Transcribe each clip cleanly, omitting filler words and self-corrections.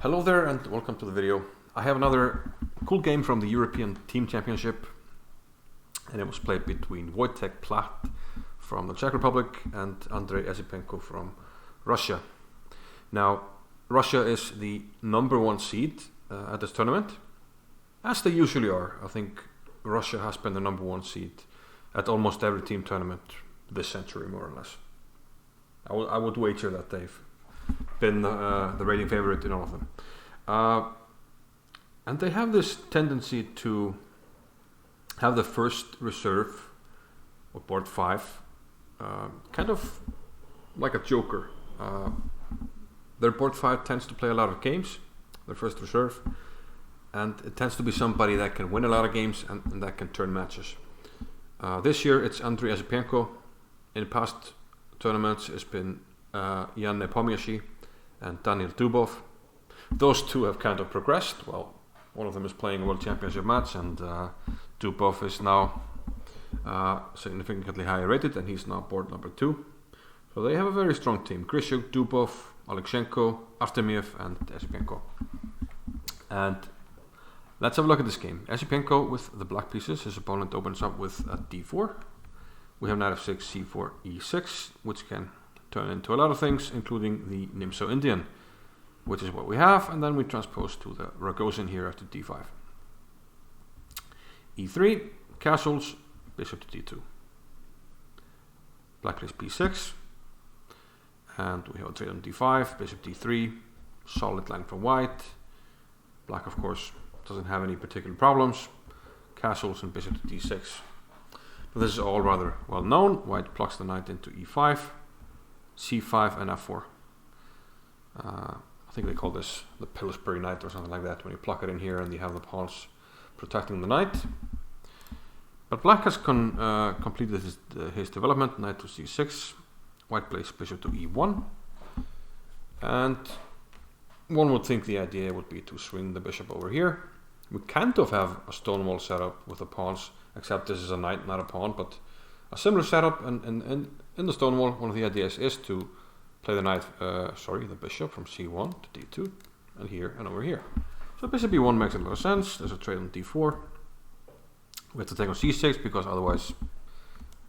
Hello there and welcome to the video. I have another cool game from the European Team Championship, and it was played between Wojtek Plat from the Czech Republic and Andrey Esipenko from Russia. Now, Russia is the #1 seed at this tournament, as they usually are. I think Russia has been the #1 seed at almost every team tournament this century, more or less. I would wager that they've been the rating favorite in all of them. And they have this tendency to have the first reserve, or board 5, kind of like a joker. Their board 5 tends to play a lot of games, their first reserve, and it tends to be somebody that can win a lot of games and that can turn matches. This year it's Andrey Esipenko. In past tournaments it's been Nepomniachtchi and Dubov. Those two have kind of progressed. Well, one of them is playing a World Championship match, and Dubov is now significantly higher rated, and he's now board #2. So they have a very strong team: Grischuk, Dubov, Alekseenko, Artemiev and Esipenko. And let's have a look at this game. Esipenko with the black pieces. His opponent opens up with a d4. We have knight f6, c4, e6, which can turn into a lot of things, including the Nimzo Indian, which is what we have, and then we transpose to the Rogozin here after d5. e3, castles, bishop to d2. Black plays b6, and we have a trade on d5, bishop d3, solid line for white. Black, of course, doesn't have any particular problems. Castles and bishop to d6. But this is all rather well known. White plucks the knight into e5, c5 and f4. I think they call this the Pillsbury knight or something like that, when you pluck it in here and you have the pawns protecting the knight. But black has completed his development. Knight to c6, white plays bishop to e1, and one would think the idea would be to swing the bishop over here. We kind of have a stone wall setup with the pawns, except this is a knight, not a pawn, but a similar setup. And in the stone wall, one of the ideas is to play the bishop from c1 to d2, and here and over here. So bishop e1 makes a lot of sense. There's a trade on d4. We have to take on c6 because otherwise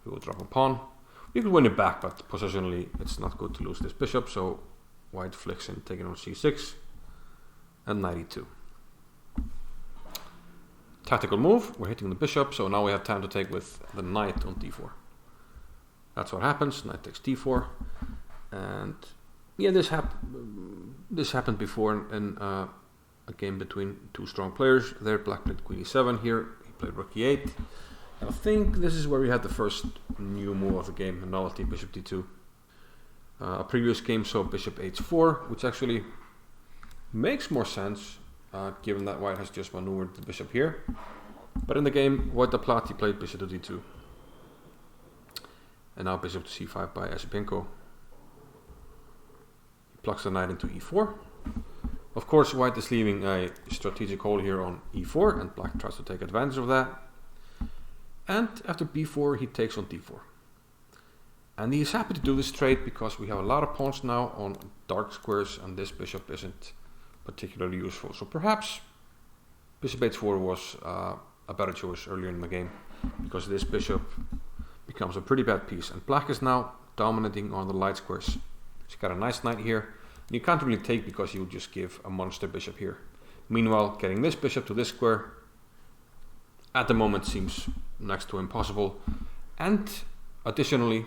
we will drop a pawn. We could win it back, but positionally it's not good to lose this bishop. So white flicks in, taking on c6 and knight e2. Tactical move. We're hitting the bishop, so now we have time to take with the knight on d4. That's what happens. Knight takes d4. And yeah, this happened before in a game between two strong players. There, black played queen e7. Here, he played rook e8. And I think this is where we had the first new move of the game, the novelty, bishop d2. A previous game saw bishop h4, which actually makes more sense, given that white has just maneuvered the bishop here. But in the game, white Plat, he played bishop to d2. And now bishop to c5 by Esipenko. Plucks the knight into e4. Of course, white is leaving a strategic hole here on e4, and black tries to take advantage of that. And after b4, he takes on d4. And he's happy to do this trade because we have a lot of pawns now on dark squares, and this bishop isn't particularly useful. So perhaps bishop h4 was a better choice earlier in the game, because this bishop becomes a pretty bad piece, and black is now dominating on the light squares. He's got a nice knight here, and you can't really take because you would just give a monster bishop here. Meanwhile, getting this bishop to this square at the moment seems next to impossible. And additionally,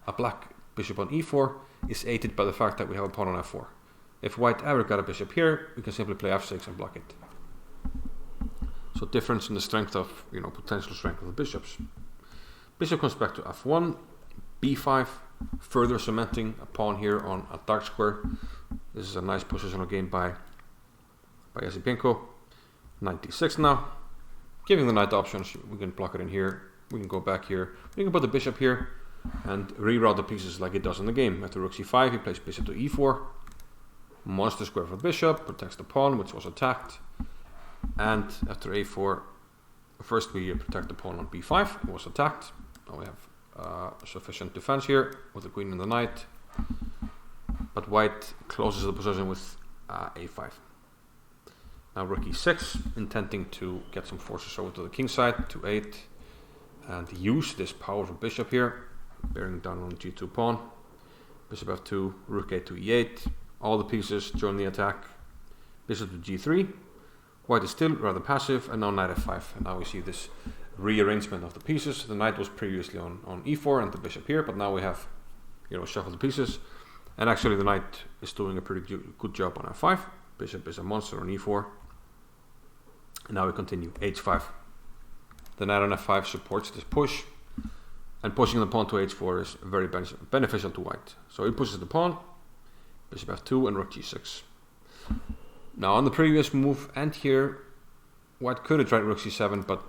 a black bishop on e4 is aided by the fact that we have a pawn on f4. If white ever got a bishop here, we can simply play f6 and block it. So difference in the strength of, potential strength of the bishops. Bishop comes back to f1, b5, further cementing a pawn here on a dark square. This is a nice positional game by Esipenko. Knight d6 now, giving the knight options. We can block it in here, we can go back here, we can put the bishop here and reroute the pieces like it does in the game. After rook c5, he plays bishop to e4, monster square for the bishop, protects the pawn which was attacked. And after a4, first we protect the pawn on b5, it was attacked. Now we have sufficient defense here with the queen and the knight, but white closes the position with a5. Now rook e6, intending to get some forces over to the king side, to 8, and use this powerful bishop here, bearing down on g2 pawn. Bishop f2, rook a to e8, all the pieces join the attack. Bishop to g3, white is still rather passive, and now knight f5. And now we see this rearrangement of the pieces. The knight was previously on e4 and the bishop here, but now we have, shuffled the pieces. And actually the knight is doing a pretty good job on f5. Bishop is a monster on e4. And now we continue, h5. The knight on f5 supports this push, and pushing the pawn to h4 is very beneficial to white. So he pushes the pawn, bishop f2 and rook g6. Now on the previous move and here, white could have tried rook c7, but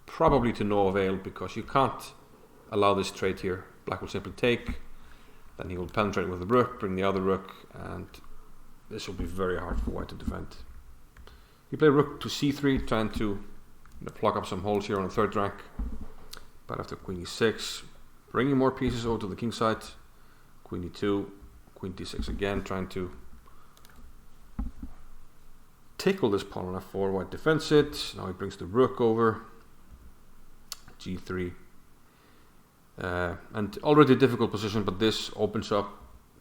probably to no avail, because you can't allow this trade here. Black will simply take, then he will penetrate with the rook, bring the other rook, and this will be very hard for white to defend. He played rook to c3, trying to plug up some holes here on the third rank. But after queen e6, bringing more pieces over to the king side, queen e2, queen d6 again, trying to tickle this pawn on f4. White defends it. Now he brings the rook over, g3, and already a difficult position, but this opens up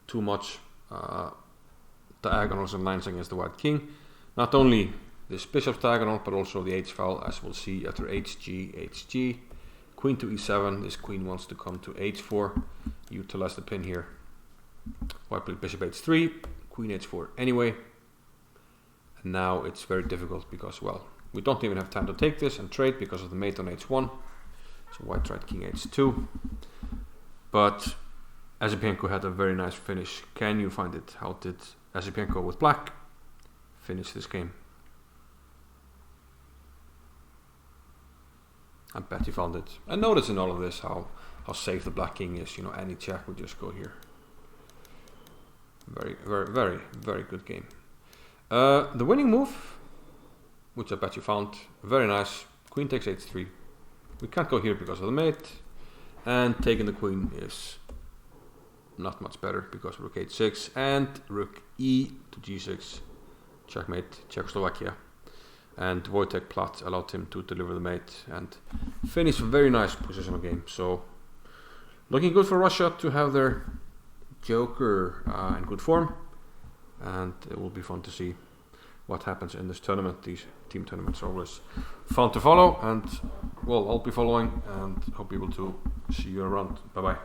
too much diagonals and lines against the white king. Not only this bishop's diagonal, but also the h-file, as we'll see after hg, queen to e7. This queen wants to come to h4, utilize the pin here. White played bishop h3, queen h4 anyway. And now it's very difficult because, well, we don't even have time to take this and trade because of the mate on h1. So white tried king h2. But Esipenko had a very nice finish. Can you find it? How did Esipenko with black finish this game? I bet he found it. And notice in all of this how safe the black king is. Any check would just go here. Very, very, very, very good game. The winning move, which I bet you found, very nice. Queen takes h3. We can't go here because of the mate. And taking the queen is not much better because rook h6 and rook e to g6. Checkmate, Czechoslovakia. And Wojtek Platt allowed him to deliver the mate and finish a very nice positional game. So looking good for Russia to have their joker in good form, and it will be fun to see what happens in this tournament. These team tournaments are always fun to follow, and well, I'll be following and hope able to see you around. Bye bye.